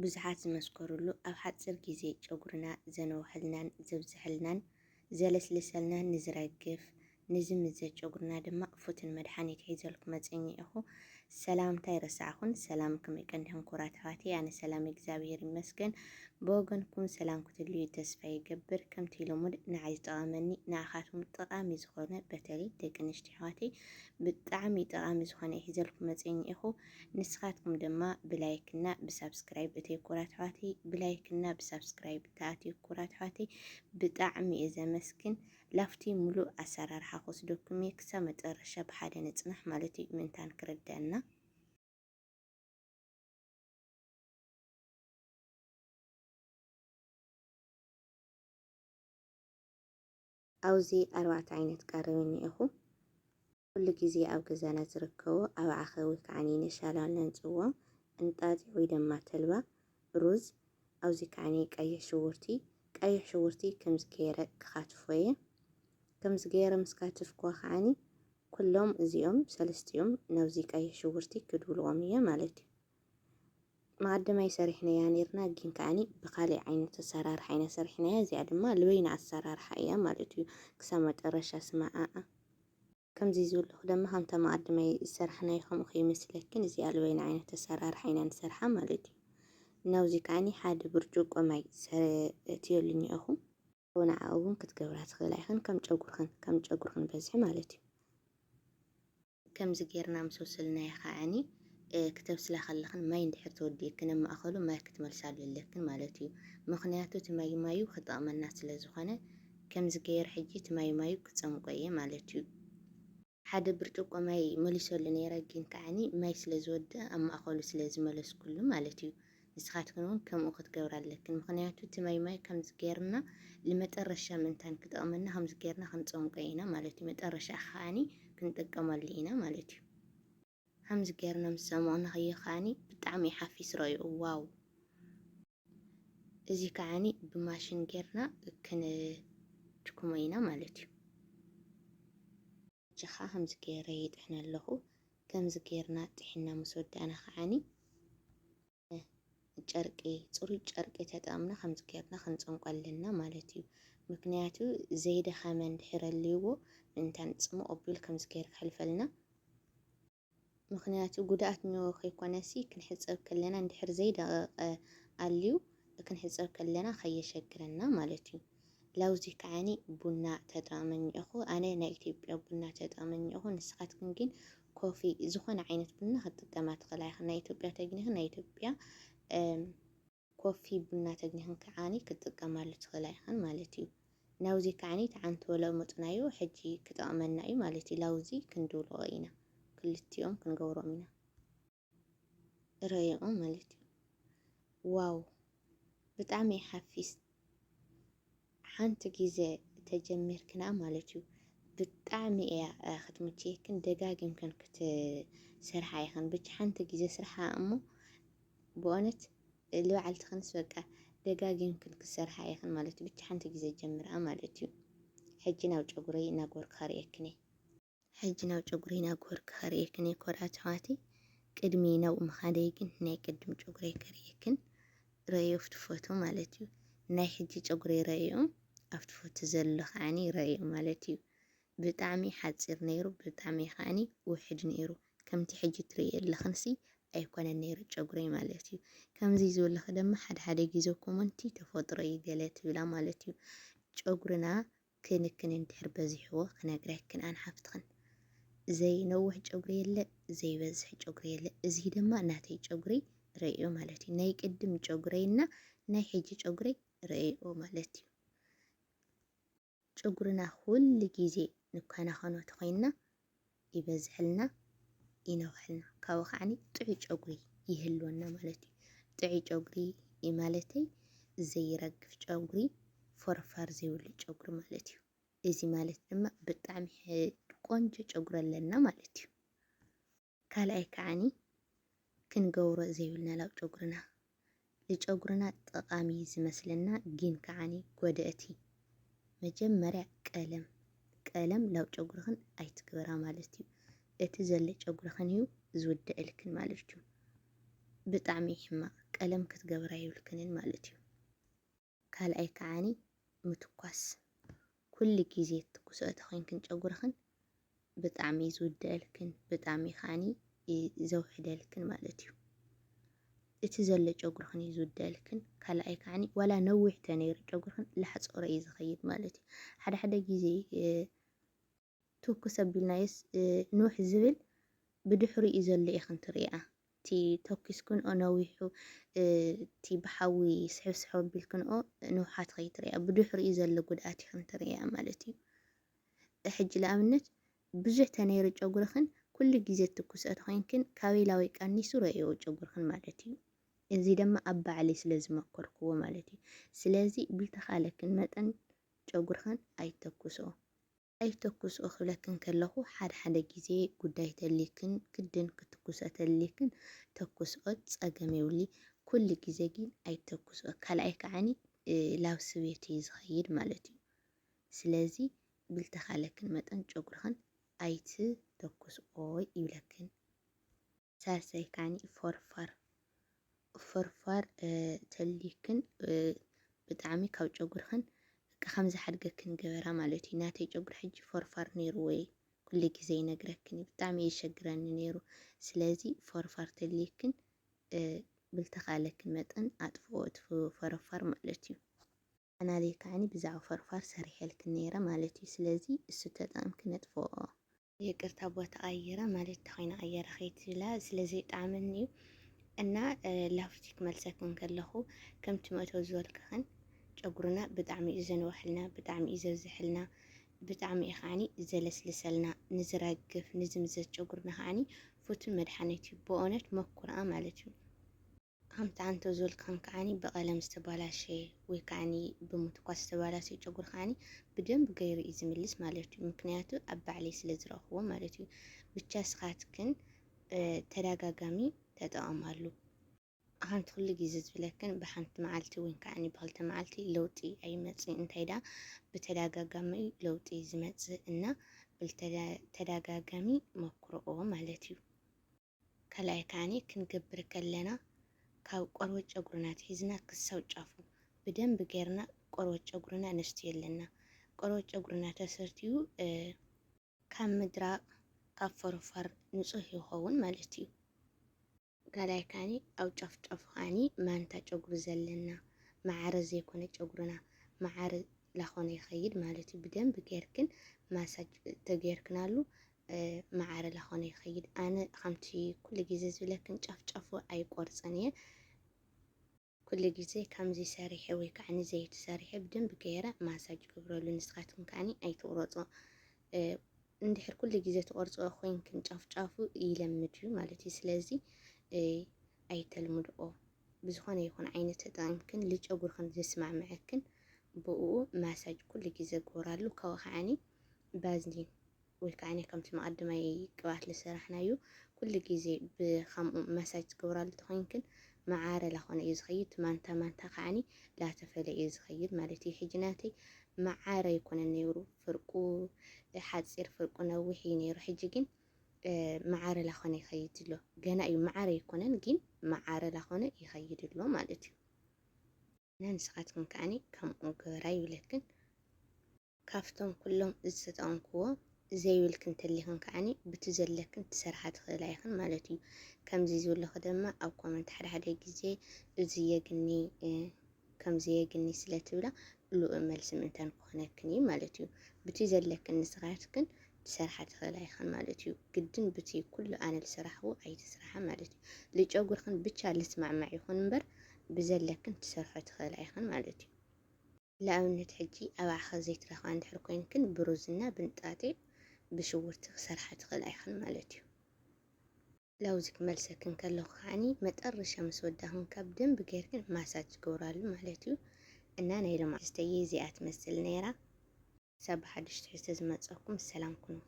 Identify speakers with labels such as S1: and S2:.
S1: ብዙሓት ዝመስከሩሉ ኣብ ሓፂር ግዜ ጨጉርና ዘነውሕልናን ዘብዝሕልናን ዘለስልሰልናን ንዝረግፍ ንዝምዘ ጨጉርና ድማ ፉትን መድሓኒት ሒዘልኩም መፅኝ ኢኹ። ሰላምታ ይረሳዕኹን። ሰላም ከመይ ቀንዲኹም ኩራት ኣሕዋተይ? ኣነ ሰላም እግዚአብሔር ይመስገን። ብወገንኩም ሰላም ክትልዩ ተስፋ ይገብር። ከምቲ ልሙድ ንዓይ ዝጠቐመኒ ንኣኻትኩም ጠቃሚ ዝኾነ በተለይ ደቂ ኣንስትዮ ኣሕዋተይ ብጣዕሚ ጠቃሚ ዝኾነ ሒዘልኩም መፅኝ ኢኹ። ንስኻትኩም ድማ ብላይክና ብሳብስክራይብ እተይ ኩራት ኣሕዋተይ ብላይክና ብሳብስክራይብ ተኣትዩ ኩራት ኣሕዋተይ ብጣዕሚ እየ ዘመስግን። ላፍቲ ሙሉእ ኣሰራርሓ ክወስደኩም እየ ክሳብ መጨረሻ ብሓደ ንፅናሕ ማለት እዩ። ምንታን ክርዳአና ኣብዚ 4 ዓይነት ቀረብ እኒአኹ። ኩሉ ግዜ ኣብ ገዛና ዝርከቡ ኣብ ዓኸ ወይ ከዓ ነሻላ ነንፅዎም እንጣጢዕ ወይ ድማ ተልባ፣ ሩዝ፣ ኣብዚ ከዓኒ ቀይሕ ሽጉርቲ ከምዚ ገይረ ክኻትፎ እየ። ከምዚ ገይረ ምስ ካትፍኮ ከዓኒ ኩሎም እዚኦም ሰለስቲኦም ናብዚ ቀይሕ ሽጉርቲ ክድብልዎም እየ ማለት እዩ። መቀዳማይ ሰሪሕናያ ነርና ግን ከዓኒ ብካሊእ ዓይነት ኣሰራርሓ ኢና ሰሪሕናያ። እዚኣ ድማ ልበይና ኣሰራርሓ እያ ማለት እዩ። ክሳብ መጨረሻ ስማዓዓ። ከምዚ ዝብልኹ ድማ ከምታ መቀዳማይ ዝሰራሕናዮ ከምኡ ከይመስለክን እዚኣ ልበይና ዓይነት ኣሰራርሓ ኢና ንሰርሓ ማለት እዩ። ናብዚ ከዓኒ ሓደ ብርጭቆ ማይ ሰትየሉ እኒአኹ። ንዓ እውን ክትገብራ ትኽእላ ኢኹን ከም ጨጉርክን በዝሒ ማለት እዩ። ከምዚ ጌርና ምስ ወሰልናዮ ከዓኒ ክተብስላ ከለኽን ማይ እንድሕር ተወዲእክን ኣብ ማእኸሉ ማይ ክትመልሳሉ ኣለክን ማለት እዩ። ምክንያቱ እቲ ማዩ ክጠቕመና ስለ ዝኾነ ከምዚ ገይረ ሕጂ እቲ ማዩ ክፀምቆ እየ ማለት እዩ። ሓደ ብርጭቆ ማይ መሊሰሉ ነይረ ግን ከዓኒ ማይ ስለ ዝወድእ ኣብ ማእኸሉ ስለ ዝመለስኩሉ ማለት እዩ። ንስኻትኩን እውን ከምኡ ክትገብራ ኣለክን። ምክንያቱ እቲ ማይ ከምዚ ጌርና ንመጨረሻ ምንታን ክጠቕመና ከምዚ ጌርና ክንፀምቆ ኢና ማለት እዩ። መጨረሻ ከዓኒ ክንጥቀመሉ ኢና ማለት እዩ። ከምዚ ጌርና ምስ ፀሞቕና ከየ ከዓኒ ብጣዕሚ ሓፊስ ረኣዩ ዋው። እዚ ከዓኒ ብማሽን ጌርና ክንድኩሞ ኢና ማለት እዩ። ጅኻ ከምዚ ገይረ ይጥሕነ ኣለኹ። ከምዚ ጌርና ጥሒና ምስ ወዳእና ከዓኒ ጨርቂ ፅሩይ ጨርቂ ተጠቒምና ከምዚ ጌርና ክንፀምቆ ኣለና ማለት እዩ። ምክንያቱ ዘይደኸመ እንድሕር ሃልይዎ ምንታን ፅሙቕ ኣቢሉ ከምዚ ገይሩ ክሕልፈልና። ምክንያቱ ጉድኣት እኒኦ ከይኮነሲ ክንሕፀብ ከለና እንድሕር ዘይደቐቐ ኣልዩ ክንሕፀብ ከለና ከየሸግረና ማለት እዩ። ላውዚ ከዓኒ ቡና ተጠቕመ እኒአኹ። ኣነ ናይ ኢትዮጵያ ቡና ተጠቕመ እኒአኹ። ንስኻትኩን ግን ኮፊ ዝኾነ ዓይነት ቡና ክትጥቀማ ትኽእላ ኢኹን። ናይ ኢትዮጵያ ተግኒኽን ናይ ኢትዮጵያ ኮፊ ቡና ተግኒኽን ከዓኒ ክትጥቀማሉ ትኽእላ ኢኹን ማለት እዩ። ናውዚ ከዓኒ ተዓንተወለ መጥናዮ ሕጂ ክጠቕመና እዩ ማለት እዩ። ላውዚ ክንድብልቆ ኢና ክልቲኦም ክንገብሮም ኢና ረአኦም ማለት እዩ። ዋው ብጣዕሚ ሓፊስ ሓንቲ ግዜ ተጀሚርክና ማለት እዩ። ብጣዕሚ እያ ክትምችየክን ደጋጊምክን ክትሰርሓ ኢኽን። ብቻ ሓንቲ ግዜ ስርሓ እሞ ብእውነት ልባዓልትኽንስ በቃ ደጋጊምክን ክሰርሓ ኢኽን ማለት እዩ። ብቻ ሓንቲ ግዜ ጀምርኣ ማለት እዩ። ሕጂ ናብ ጨጉረይ እናጎርኩ ከርእየክን እየ። ሕጂ ናብ ጨጉረይ እናጎርኩ ከርእየክን እየ ኩራት ኣሕዋተይ። ቅድሚ ናብኡ ምኻደይ ግን ናይ ቅድም ጨጉረይ ከርእየክን ረአዮ ፍትፎቱ ማለት እዩ። ናይ ሕጂ ጨጉረይ ረአዮ ኣብቲ ፎቶ ዘሎ ከዓኒ ረአዮ ማለት እዩ። ብጣዕሚ ሓፂር ነይሩ። ብጣዕሚ ከዓኒ ውሕድ ነይሩ። ከምቲ ሕጂ ትርእዮ ኣለኽንሲ ኣይኮነን ነይሩ ጨጉረይ ማለት እዩ። ከምዚ ዝብልኽ ድማ ሓደ ግዜ ኮመንቲ ተፈጥሮ እዩ ገለ ትብላ ማለት እዩ። ጨጉርና ክንክን እንድሕር በዚሕዎ ክነግረክን ኣነ ሓፍትኽን ዘይነውሕ ጨጉሪ የለ ዘይበዝሕ ጨጉሪ የለ። እዚ ድማ ናተይ ጨጉሪ ረአዮ ማለት እዩ። ናይ ቅድም ጨጉረይና ናይ ሕጂ ጨጉረይ ረአዮ ማለት እዩ። ጨጉርና ኩሉ ግዜ ንከናኸኖ ተኾይንና ይበዝሕልና ይነውሕልና። ካብኡ ከዓኒ ጥዑይ ጨጉሪ ይህልወና ማለት እዩ። ጥዑይ ጨጉሪ ማለተይ ዘይረግፍ ጨጉሪ ፎርፋር ዘይብሉ ጨጉሪ ማለት እዩ። እዚ ማለት ድማ ብጣዕሚ ቆንጆ ጨጉሪ ኣለና ማለት እዩ። ካልኣይ ከዓኒ ክንገብሮ ዘይብልና ላብ ጨጉርና ንጨጉርና ጠቃሚ ዝመስለና ግን ከዓኒ ጎዳእቲ መጀመርያ ቀለም ላብ ጨጉርኽን ኣይትግበራ ማለት እዩ። እቲ ዘሎ ጨጉርኽን እዩ ዝውድአልክን ማለት እዩ። ብጣዕሚ ሕማቅ ቀለም ክትገብራ ይብልክንን ማለት እዩ። ካልኣይ ከዓኒ ምትኳስ ኩሉ ግዜ ትኩስኦ ተኮይንክን ጨጉርኽን ብጣዕሚ ዝውድአልክን ብጣዕሚ ከዓኒ ዘውሕደልክን ማለት እዩ። እቲ ዘሎ ጨጉርኽን እዩ ዝውድአልክን። ካልኣይ ከዓኒ ዋላ ነዊሕ ተነይሩ ጨጉርኽን ላሕፀሮ እዩ ዝኸይድ ማለት እዩ። ሓደ ግዜ ትኩስ ኣቢልናዮስ ንውሕ ዝብል ብድሕሪኡ ዘሎ ኢኽን ትሪኣ እቲ ተኪስክንኦ ነዊሑ እቲ ብሓዊ ስሕብስሕ ኣቢልክንኦ ንውሓት ከይትሪኣ ብድሕሪኡ ዘሎ ጉድኣት ኢኽን ትሪኣ ማለት እዩ። ሕጂ ንኣብነት ብዙሕ ተነይሩ ጨጉርኽን ኩሉ ግዜ ትኩስኦ ተኮይንክን ካበይ ላበይ ቀኒሱ ረአዮ ጨጉርኽን ማለት እዩ። እዚ ድማ ኣብ ባዕለይ ስለ ዝመከርክዎ ማለት እዩ። ስለዚ ብልተኻለክን መጠን ጨጉርኽን ኣይተኩስኦ ክብለክን ከለኹ ሓደ ግዜ ጉዳይ ተልይክን ግድን ክትኩስኦ ተልይክን ተኩስኦ ፀገም የብሊ። ኩሉ ግዜ ግን ኣይተኩስኦ። ካልኣይ ከዓኒ ላብ ስቤት እዩ ዝኸይድ ማለት እዩ። ስለዚ ብልተኻለክን መጠን ጨጉርኽን ኣይትተኩስኦ ይብለክን። ሳልሳይ ከዓኒ ፎርፋር ተልይክን ብጣዕሚ ካብ ጨጉርኽን ከምዚ ሓድገክን ገበራ ማለት እዩ። ናተይ ጨጉሪ ሕጂ ፎርፋር ነይሩዎ ኩሉ ግዜ ይነግረክን ብጣዕሚ የሸግረኒ ነይሩ። ስለዚ ፎርፋር ተልይክን ብልተኻለክን መጠን ኣጥፍኦ እቲ ፎርፋር ማለት እዩ። ናለይ ከዓኒ ብዛዕባ ፎርፋር ሰሪሐልክን ነይረ ማለት እዩ። ስለዚ እሱ ተጠቒምክን ነጥፍኦ ይቅርታ ቦታ ቀይረ ማለት ተኾይና ቀየረ ከይትብላ ስለዘይጣዕመኒ እዩ። እና ላፕስቲክ መልሰክን ከለኹ ከምቲ መእተው ዝበልክኽን ጨጉርና ብጣዕሚ እዩ ዘንውሐልና ብጣዕሚ እዩ ዘብዝሐልና ብጣዕሚ እዩ ከዓኒ ዘለስልሰልና ንዝረግፍ ንዝምዘዝ ጨጉርና ከዓኒ ፍቱን መድሓኒት እዩ። ብእውነት መኩርኣ ማለት እዩ። ከምቲ ኣንተው ዝበልክኽን ከዓኒ ብቀለም ዝተባላሸየ ወይ ከዓኒ ብምትኳስ ዝተባላሸየ ጨጉር ከዓኒ ብደንብ ገይሩ እዩ ዝምልስ ማለት እዩ። ምክንያቱ ኣብ ባዕለይ ስለ ዝረኽቦ ማለት እዩ። ብቻ ስኻትክን ተደጋጋሚ ተጠቐማሉ። ከምቲ ኩሉ ግዜ ዝብለክን ብሓንቲ መዓልቲ ወይ ከዓኒ ብክልተ መዓልቲ ለውጢ ኣይመፅእ። እንታይ ዳ ብተደጋጋሚ ለውጢ ዝመፅእ እና ብተደጋጋሚ መኩርኦ ማለት እዩ። ካልኣይ ከዓኒ ክንገብር ከለና ካብ ቆርበት ጨጉርና ትሒዝና ክሳብ ጫፉ ብደንብ ጌርና ቆርበት ጨጉርና ነስትዮ ኣለና። ቆርበት ጨጉርና ተሰትዩ ካብ ምድራቅ ካብ ፎርፋር ንፁህ ይኸውን ማለት እዩ። ካልኣይ ከዓኒ ኣብ ጫፍ ጫፉ ከዓኒ ማንታ ጨጉሪ ዘለና ማዕረ ዘይኮነ ጨጉርና ማዕረ ላኾነ ይኸይድ ማለት እዩ። ብደንብ ጌርክን ማሳጅ ተጌርክናሉ ማዕረ ላኾነ ይኸይድ። ኣነ ከምቲ ኩሉ ግዜ ዝብለክን ጫፍ ጫፉ ኣይቆርፀን እየ። ኩሉ ግዜ ከምዚ ሰሪሐ ወይ ከዓኒ ዘይቲ ሰሪሐ ብደንብ ገይረ ማሳጅ ገብረሉ። ንስኻትኩም ከዓኒ ኣይትቁረፆ። እንድሕር ኩሉ ግዜ ትቆርፅኦ ኮይንክን ጫፍ ጫፉ ይለምድ እዩ ማለት እዩ። ስለዚ ኣይተልምድኦ። ብዝኾነ ይኹን ዓይነት ተጠቒምክን ንጨጉርክን ዘስማዕምዐክን ብኡ ማሳጅ ኩሉ ግዜ ገብራሉ። ካብኡ ከዓኒ ባዝሊን ወይ ከዓኒ ከምቲ መቐድማይ ቅብኣት ዝሰራሕናዮ ኩሉ ግዜ ብከምኡ ማሳጅ ዝገብራሉ ተኮይንክን ማዓረ ላኾነ እዩ ዝኸይድ። ማንታ ከዓኒ ላተፈለ እዩ ዝኸይድ ማለት እዩ። ሕጂ ናተይ ማዓረ ይኮነን ነይሩ ፍርቁ ሓፂር ፍርቁ ነዊሕ እዩ ነይሩ። ሕጂ ግን ማዓረ ላኾነ ይኸይድ ኣሎ። ገና እዩ ማዓረ ይኮነን ግን ማዓረ ላኾነ ይኸይድ ኣሎ ማለት እዩ። እና ንስኻትኩም ከዓኒ ከምኡ ገበራ ይብለክን። ካፍቶም ኩሎም ዝተጠቐምክዎ ዘይብልክን ተሊኽን ከዓኒ ብቲ ዘለክን ትሰርሓ ትኽእላ ኢኽን ማለት እዩ። ከምዚ ዝብለኹ ድማ ኣብ ኮመንት ሓደ ግዜ እዚ የግኒ ከምዚ የግኒ ስለትብላ ልኡ መልሲ ምንታን ክኾነክን እዩ ማለት እዩ። ብቲ ዘለክን ንስኻትክን ትሰርሓ ትኽእላ ኢኽን ማለት እዩ። ግድን ብቲ ኩሉ ኣነ ዝሰራሕዎ ኣይትስራሓ ማለት እዩ። ንጨጉርክን ብቻ ልስማዕማዕ ይኹን እምበር ብዘለክን ትሰርሖ ትኽእላ ኢኽን ማለት እዩ። ንኣብነት ሕጂ ኣብ ዓኸ ዘይትረኽባ እንድሕር ኮይንክን ብሩዝና ብንጣጢዕ ብሽውርቲ ክሰርሓ ትኽእላ ኢኽን ማለት እዩ። ለውዚ ክመልሰክን ከለኹ ከዓኒ መጨረሻ ምስ ወዳኽን ካብ ደንብ ጌርክን ማሳጅ ገብራሉ ማለት እዩ። እና ናይ ሎማ ኣስተየ እዚኣ ትመስል ነይራ። ሳብ ብሓድሽ ትሕዝቶ ዝመፀኩም ሰላም ኩኑ።